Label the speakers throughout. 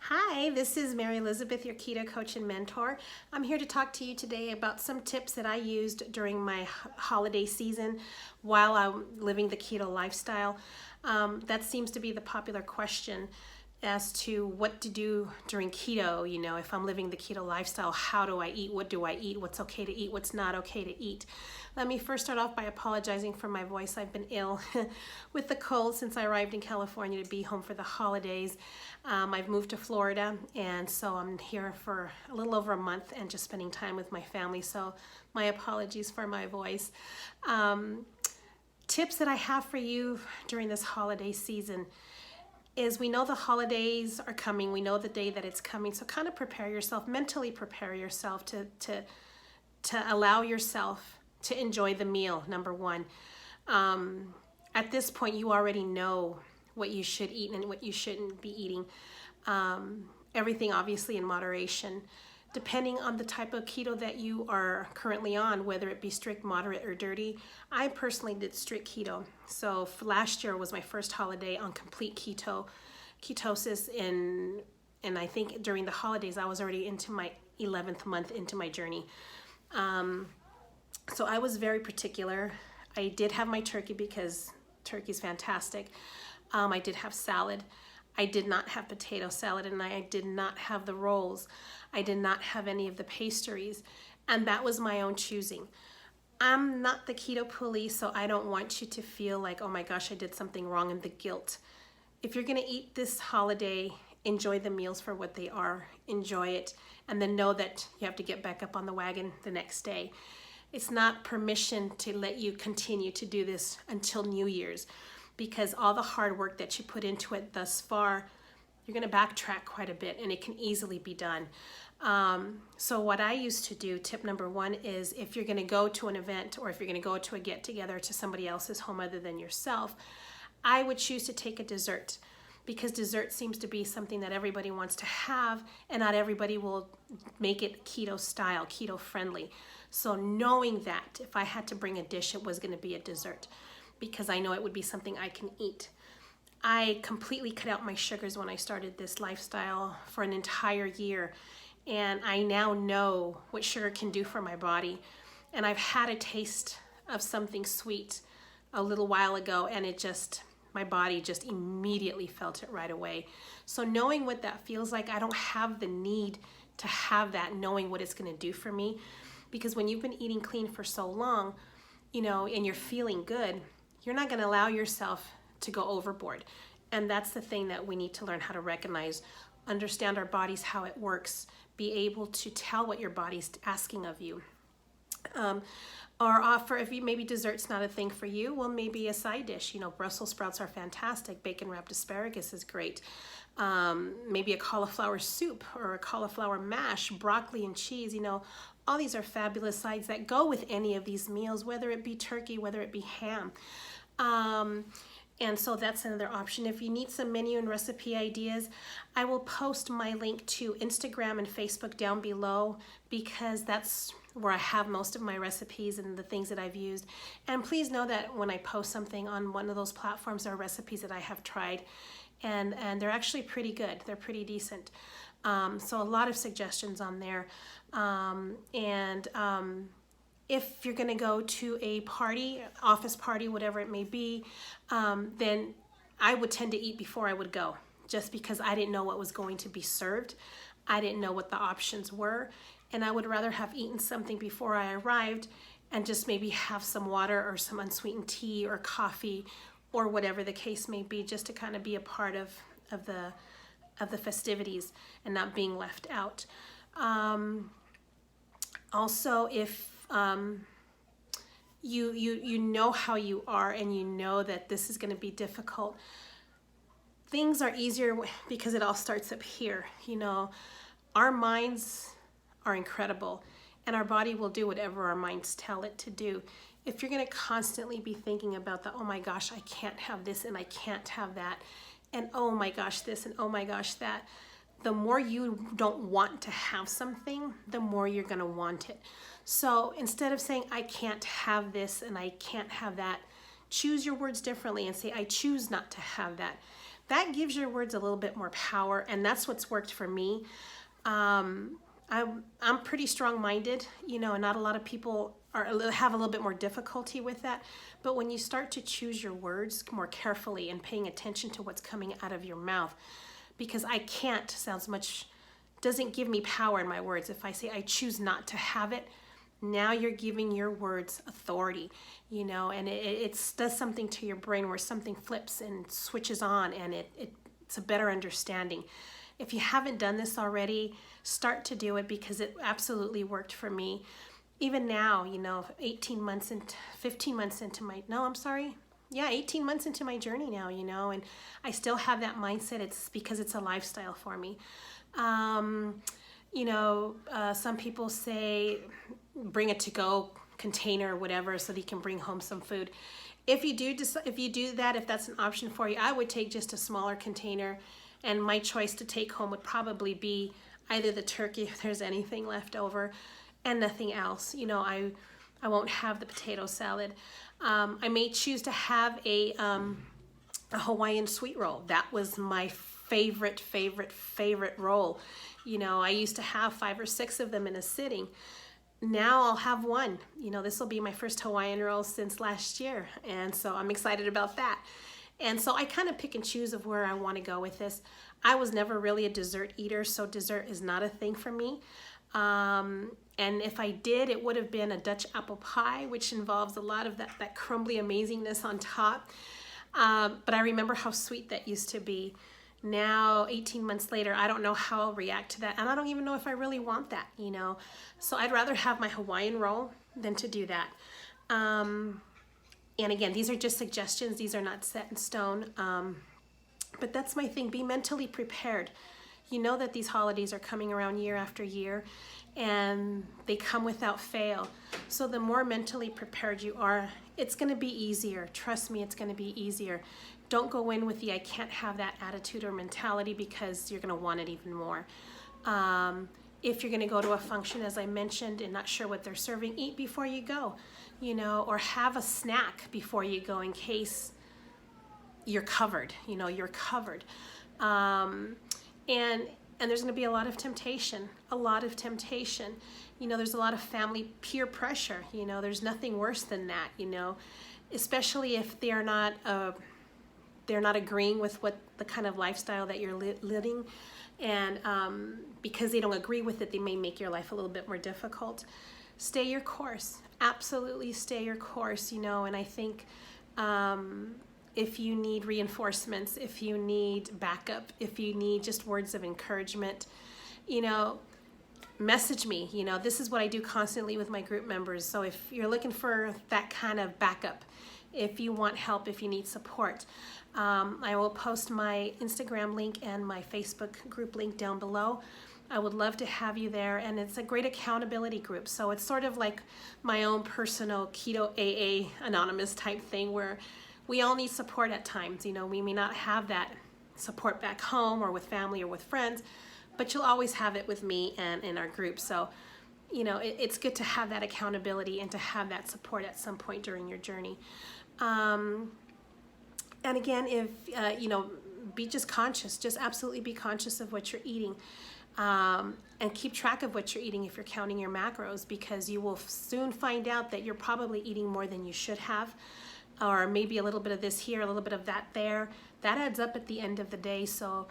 Speaker 1: Hi, this is Mary Elizabeth, your keto coach and mentor. I'm here to talk to you today about some tips that I used during my holiday season while I'm living the keto lifestyle. That seems to be the popular question as to what to do during keto. You know, if I'm living the keto lifestyle, how do I eat? What do I eat? What's okay to eat? What's not okay to eat? Let me first start off by apologizing for my voice. I've been ill with the cold since I arrived in California to be home for the holidays. I've moved to Florida, and so I'm here for a little over a month and just spending time with my family. So my apologies for my voice. Tips that I have for you during this holiday season is we know the holidays are coming. We know the day that it's coming. So kind of prepare yourself, mentally prepare yourself to allow yourself to enjoy the meal, number one. At this point, you already know what you should eat and what you shouldn't be eating. Everything obviously in moderation. Depending on the type of keto that you are currently on, whether it be strict, moderate, or dirty. I personally did strict keto. So last year was my first holiday on complete ketosis, and I think during the holidays I was already into my 11th month into my journey. So I was very particular. I did have my turkey because turkey's fantastic. I did have salad. I did not have potato salad, and I did not have the rolls. I did not have any of the pastries, and that was my own choosing. I'm not the keto police, so I don't want you to feel like, oh my gosh, I did something wrong, and the guilt. If you're gonna eat this holiday, enjoy the meals for what they are, enjoy it, and then know that you have to get back up on the wagon the next day. It's not permission to let you continue to do this until New Year's, because all the hard work that you put into it thus far, you're gonna backtrack quite a bit, and it can easily be done. So what I used to do, tip number one, is if you're gonna go to an event or if you're gonna go to a get together to somebody else's home other than yourself, I would choose to take a dessert, because dessert seems to be something that everybody wants to have, and not everybody will make it keto style, keto friendly. So knowing that if I had to bring a dish, it was gonna be a dessert, because I know it would be something I can eat. I completely cut out my sugars when I started this lifestyle for an entire year, and I now know what sugar can do for my body. And I've had a taste of something sweet a little while ago, and my body just immediately felt it right away. So knowing what that feels like, I don't have the need to have that, knowing what it's gonna do for me. Because when you've been eating clean for so long, you know, and you're feeling good, you're not gonna allow yourself to go overboard. And that's the thing that we need to learn how to recognize, understand our bodies, how it works, be able to tell what your body's asking of you. Or offer, if you maybe dessert's not a thing for you, well, maybe a side dish. You know, Brussels sprouts are fantastic. Bacon wrapped asparagus is great. Maybe a cauliflower soup or a cauliflower mash, broccoli and cheese. You know, all these are fabulous sides that go with any of these meals, whether it be turkey, whether it be ham. And so that's another option. If you need some menu and recipe ideas, I will post my link to Instagram and Facebook down below, because that's where I have most of my recipes and the things that I've used. And please know that when I post something on one of those platforms, there are recipes that I have tried, and they're actually pretty good. They're pretty decent. So a lot of suggestions on there. If you're gonna go to a party, office party, whatever it may be, then I would tend to eat before I would go, just because I didn't know what was going to be served. I didn't know what the options were, and I would rather have eaten something before I arrived and just maybe have some water or some unsweetened tea or coffee or whatever the case may be, just to kind of be a part of the festivities and not being left out. Also, if you know how you are, and you know that this is going to be difficult, things are easier because it all starts up here. You know, our minds are incredible, and our body will do whatever our minds tell it to do. If you're going to constantly be thinking about the, oh my gosh, I can't have this and I can't have that, and oh my gosh this and oh my gosh that, the more you don't want to have something, the more you're going to want it. So instead of saying, I can't have this and I can't have that, choose your words differently and say, I choose not to have that. that gives your words a little bit more power, and that's what's worked for me. I'm pretty strong-minded, you know, and not a lot of people have a little bit more difficulty with that. But when you start to choose your words more carefully and paying attention to what's coming out of your mouth, because I can't sounds much, doesn't give me power in my words. If I say I choose not to have it, now you're giving your words authority, you know, and it does something to your brain where something flips and switches on, and it's a better understanding. If you haven't done this already, start to do it, because it absolutely worked for me. Even now, you know, 18 months and 15 months into my, no, I'm sorry. Yeah, 18 months into my journey now, you know, and I still have that mindset. It's because it's a lifestyle for me. You know, some people say bring a to-go container or whatever so that you can bring home some food. If you do that, if that's an option for you, I would take just a smaller container, and my choice to take home would probably be either the turkey, if there's anything left over, and nothing else. You know, I won't have the potato salad. I may choose to have a Hawaiian sweet roll. That was my favorite roll. You know, I used to have 5 or 6 of them in a sitting. Now I'll have one. You know, this will be my first Hawaiian roll since last year, and so I'm excited about that. And so I kind of pick and choose of where I want to go with this. I was never really a dessert eater, so dessert is not a thing for me. And if I did, it would have been a Dutch apple pie, which involves a lot of that crumbly amazingness on top. But I remember how sweet that used to be. Now, 18 months later, I don't know how I'll react to that. And I don't even know if I really want that, you know. So I'd rather have my Hawaiian roll than to do that. And again, these are just suggestions. These are not set in stone. But that's my thing. Be mentally prepared. You know that these holidays are coming around year after year, and they come without fail. So the more mentally prepared you are, it's going to be easier. Trust me, it's going to be easier. Don't go in with the I can't have that attitude or mentality, because you're going to want it even more. If you're going to go to a function, as I mentioned, and not sure what they're serving, eat before you go, you know, or have a snack before you go in case you're covered, you know, you're covered. And there's going to be a lot of temptation, You know, there's a lot of family peer pressure. You know, there's nothing worse than that, you know, especially if they're not agreeing with what the kind of lifestyle that you're living. And because they don't agree with it, they may make your life a little bit more difficult. Stay your course. Absolutely stay your course, you know, and I think if you need reinforcements, if you need backup, if you need just words of encouragement, you know, message me. You know, this is what I do constantly with my group members. So if you're looking for that kind of backup, if you want help, if you need support, I will post my Instagram link and my Facebook group link down below. I would love to have you there, and it's a great accountability group. So it's sort of like my own personal Keto AA anonymous type thing, where we all need support at times. You know, we may not have that support back home or with family or with friends, but you'll always have it with me and in our group. So, you know, it's good to have that accountability and to have that support at some point during your journey. And again, if, you know, be just conscious, just absolutely be conscious of what you're eating. And keep track of what you're eating if you're counting your macros, because you will soon find out that you're probably eating more than you should have, or maybe a little bit of this here, a little bit of that there. That adds up at the end of the day. So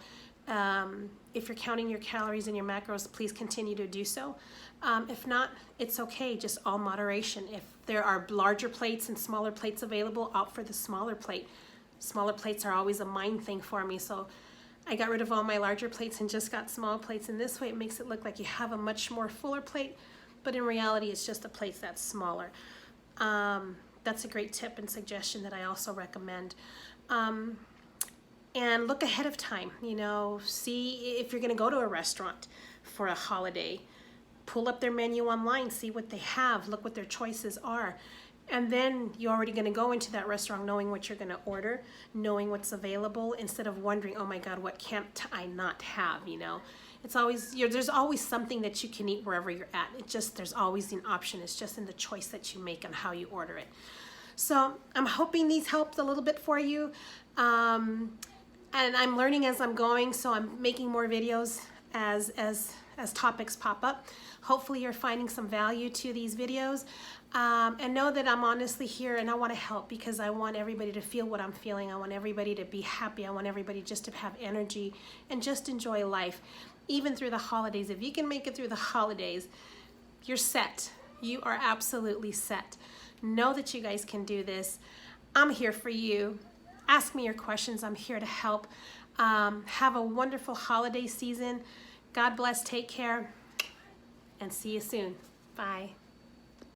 Speaker 1: if you're counting your calories and your macros, please continue to do so. If not, it's okay, just all moderation. If there are larger plates and smaller plates available, opt for the smaller plate. Smaller plates are always a mind thing for me, so I got rid of all my larger plates and just got small plates, and this way it makes it look like you have a much more fuller plate, but in reality it's just a plate that's smaller. That's a great tip and suggestion that I also recommend. And look ahead of time, you know, see if you're gonna go to a restaurant for a holiday, pull up their menu online, see what they have, look what their choices are. And then you're already gonna go into that restaurant knowing what you're gonna order, knowing what's available, instead of wondering, oh my God, what can't I not have, you know? It's always, there's always something that you can eat wherever you're at. It just, there's always an option. It's just in the choice that you make on how you order it. So I'm hoping these helped a little bit for you. And I'm learning as I'm going, so I'm making more videos as topics pop up. Hopefully you're finding some value to these videos. And know that I'm honestly here and I want to help, because I want everybody to feel what I'm feeling. I want everybody to be happy. I want everybody just to have energy and just enjoy life, even through the holidays. If you can make it through the holidays, you're set. You are absolutely set. Know that you guys can do this. I'm here for you. Ask me your questions. I'm here to help. Have a wonderful holiday season. God bless. Take care. And see you soon. Bye.